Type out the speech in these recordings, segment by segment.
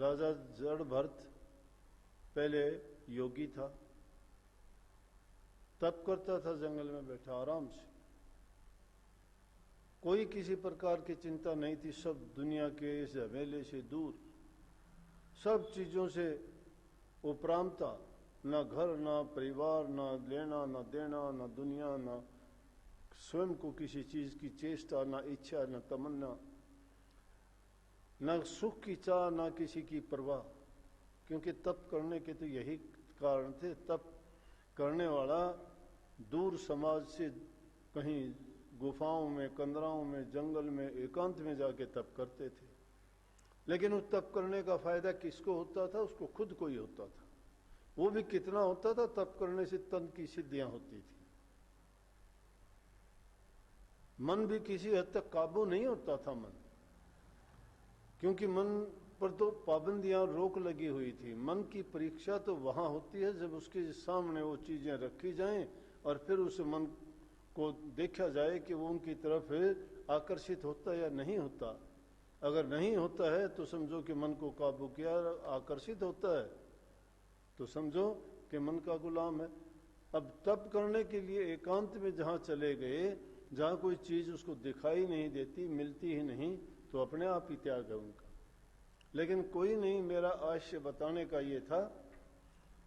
राजा जड़ भरत पहले योगी था, तप करता था, जंगल में बैठा आराम से, कोई किसी प्रकार की चिंता नहीं थी, सब दुनिया के इस झमेले से दूर, सब चीजों से उपरांत था, ना घर ना परिवार, ना लेना ना देना, ना दुनिया, ना स्वयं को किसी चीज की चेष्टा, ना इच्छा, ना तमन्ना, ना सुख की चाह, ना किसी की परवाह। क्योंकि तप करने के तो यही कारण थे। तप करने वाला दूर समाज से कहीं गुफाओं में, कंदराओं में, जंगल में, एकांत में जाके तप करते थे। लेकिन उस तप करने का फायदा किसको होता था? उसको खुद को ही होता था। वो भी कितना होता था? तप करने से तन की सिद्धियां होती थी। मन भी किसी हद तक काबू नहीं होता था मन, क्योंकि मन पर तो पाबंदियां, रोक लगी हुई थी। मन की परीक्षा तो वहां होती है जब उसके सामने वो चीजें रखी जाएं और फिर उस मन को देखा जाए कि वो उनकी तरफ आकर्षित होता है या नहीं होता। अगर नहीं होता है तो समझो कि मन को काबू किया, आकर्षित होता है तो समझो कि मन का गुलाम है। अब तप करने के लिए एकांत में जहां चले गए, जहां कोई चीज उसको दिखाई नहीं देती, मिलती ही नहीं, तो अपने आप ही त्याग है उनका। लेकिन कोई नहीं, मेरा आशय बताने का ये था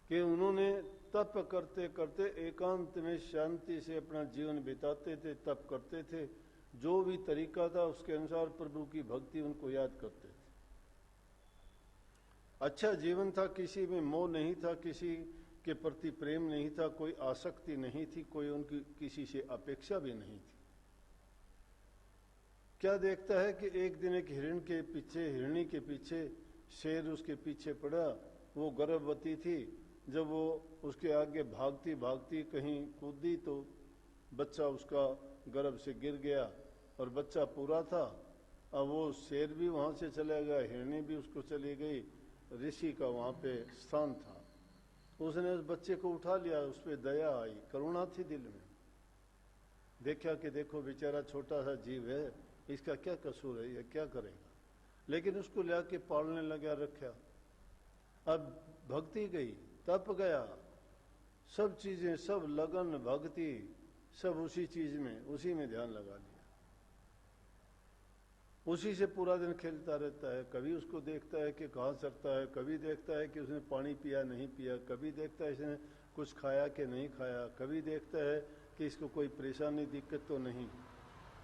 कि उन्होंने तप करते करते एकांत में शांति से अपना जीवन बिताते थे, तप करते थे, जो भी तरीका था उसके अनुसार प्रभु की भक्ति उनको याद करते थे। अच्छा जीवन था, किसी में मोह नहीं था, किसी के प्रति प्रेम नहीं था, कोई आसक्ति नहीं थी, कोई उनकी किसी से अपेक्षा भी नहीं थी। क्या देखता है कि एक दिन एक हिरणी के पीछे शेर उसके पीछे पड़ा। वो गर्भवती थी। जब वो उसके आगे भागती भागती कहीं कूदी तो बच्चा उसका गर्भ से गिर गया और बच्चा पूरा था। अब वो शेर भी वहां से चला गया, हिरणी भी उसको चली गई, ऋषि का वहां पे स्थान था। उसने उस बच्चे को उठा लिया, उस पर दया आई, करुणा थी दिल में। देखा कि देखो बेचारा छोटा सा जीव है, इसका क्या कसूर है, यह क्या करेगा। लेकिन उसको लाके पालने लगा, रखा। अब भक्ति गई, तप गया, सब चीजें, सब लगन भक्ति सब उसी चीज में, उसी में ध्यान लगा लिया। उसी से पूरा दिन खेलता रहता है। कभी उसको देखता है कि कहाँ चरता है, कभी देखता है कि उसने पानी पिया नहीं पिया, कभी देखता है इसने कुछ खाया कि नहीं खाया, कभी देखता है कि इसको कोई परेशानी दिक्कत तो नहीं।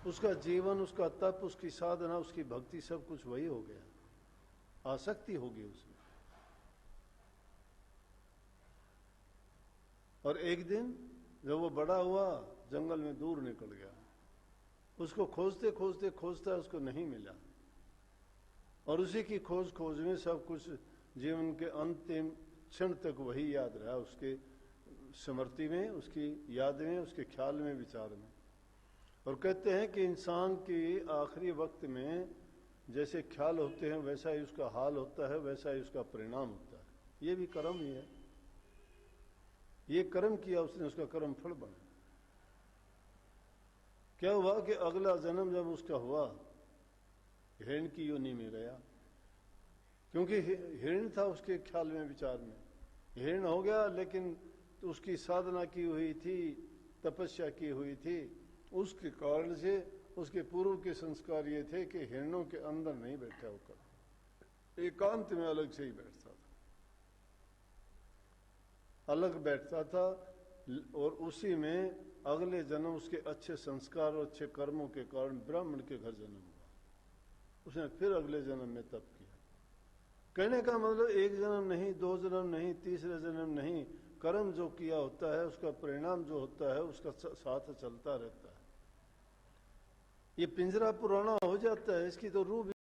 उसका जीवन, उसका तप, उसकी साधना, उसकी भक्ति सब कुछ वही हो गया, आसक्ति होगी उसमें। और एक दिन जब वो बड़ा हुआ, जंगल में दूर निकल गया। उसको खोजते खोजते खोजता, उसको नहीं मिला। और उसी की खोज में सब कुछ जीवन के अंतिम क्षण तक वही याद रहा, उसके स्मृति में, उसकी याद में, उसके ख्याल में, विचार में। और कहते हैं कि इंसान की आखिरी वक्त में जैसे ख्याल होते हैं वैसा ही उसका हाल होता है, वैसा ही उसका परिणाम होता है। ये भी कर्म ही है। ये कर्म किया उसने, उसका कर्म फल बना। क्या हुआ कि अगला जन्म जब उसका हुआ, हिरण की योनि में गया। क्योंकि हिरण था उसके ख्याल में, विचार में। हिरण हो गया, लेकिन तो उसकी साधना की हुई थी, तपस्या की हुई थी, उसके कारण से उसके पूर्व के संस्कार ये थे कि हिरणों के अंदर नहीं बैठा होकर, एकांत में अलग से ही बैठता था, अलग बैठता था। और उसी में अगले जन्म उसके अच्छे संस्कार और अच्छे कर्मों के कारण ब्राह्मण के घर जन्म हुआ। उसने फिर अगले जन्म में तप किया। कहने का मतलब एक जन्म नहीं, दो जन्म नहीं, तीसरे जन्म नहीं, कर्म जो किया होता है उसका परिणाम जो होता है उसका साथ चलता रहता है। ये पिंजरा पुराना हो जाता है, इसकी तो रूह